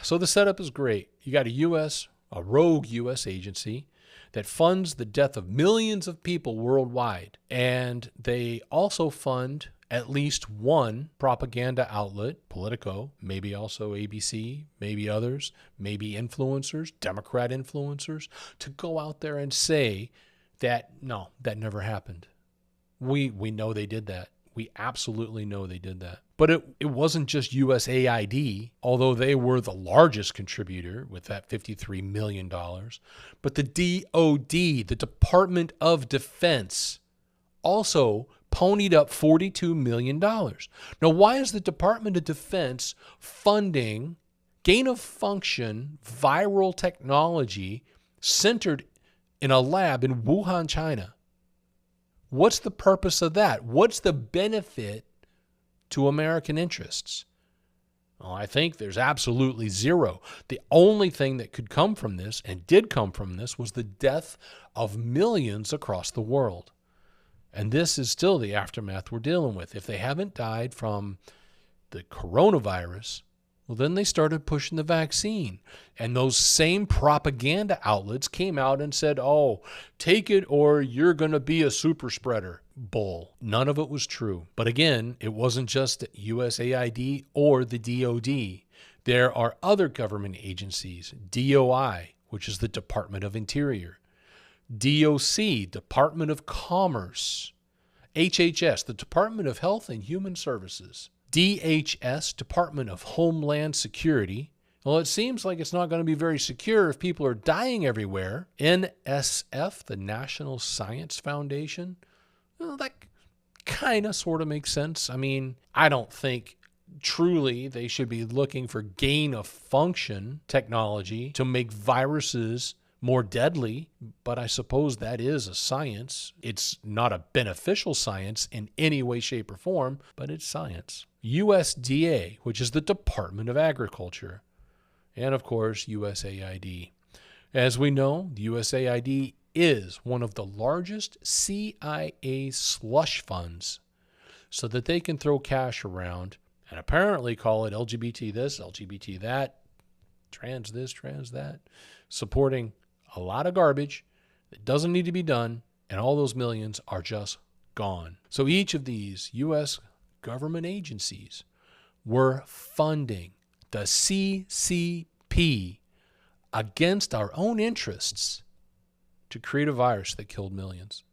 So the setup is great. You got a rogue U.S. agency that funds the death of millions of people worldwide. And they also fund at least one propaganda outlet, Politico, maybe also ABC, maybe others, maybe influencers, Democrat influencers, to go out there and say that, no, that never happened. We know they did that. We absolutely know they did that. But it wasn't just USAID, although they were the largest contributor with that $53 million. But the DOD, the Department of Defense, also ponied up $42 million. Now, why is the Department of Defense funding gain-of-function viral technology centered in a lab in Wuhan, China? What's the purpose of that? What's the benefit to American interests? Well, I think there's absolutely zero. The only thing that could come from this, and did come from this, was the death of millions across the world. And this is still the aftermath we're dealing with. If they haven't died from the coronavirus, well, then they started pushing the vaccine. And those same propaganda outlets came out and said, oh, take it or you're going to be a super spreader. Bull. None of it was true. But again, it wasn't just USAID or the DOD. There are other government agencies, DOI, which is the Department of Interior, DOC, Department of Commerce, HHS, the Department of Health and Human Services, DHS, Department of Homeland Security. Well, it seems like it's not going to be very secure if people are dying everywhere. NSF, the National Science Foundation. Well, that kind of sort of makes sense. I mean, I don't think truly they should be looking for gain-of-function technology to make viruses more deadly, but I suppose that is a science. It's not a beneficial science in any way, shape, or form, but it's science. USDA, which is the Department of Agriculture, and of course, USAID. As we know, the USAID is one of the largest CIA slush funds so that they can throw cash around and apparently call it LGBT this, LGBT that, trans this, trans that, supporting a lot of garbage that doesn't need to be done, and all those millions are just gone. So each of these U.S. government agencies were funding the CCP against our own interests to create a virus that killed millions.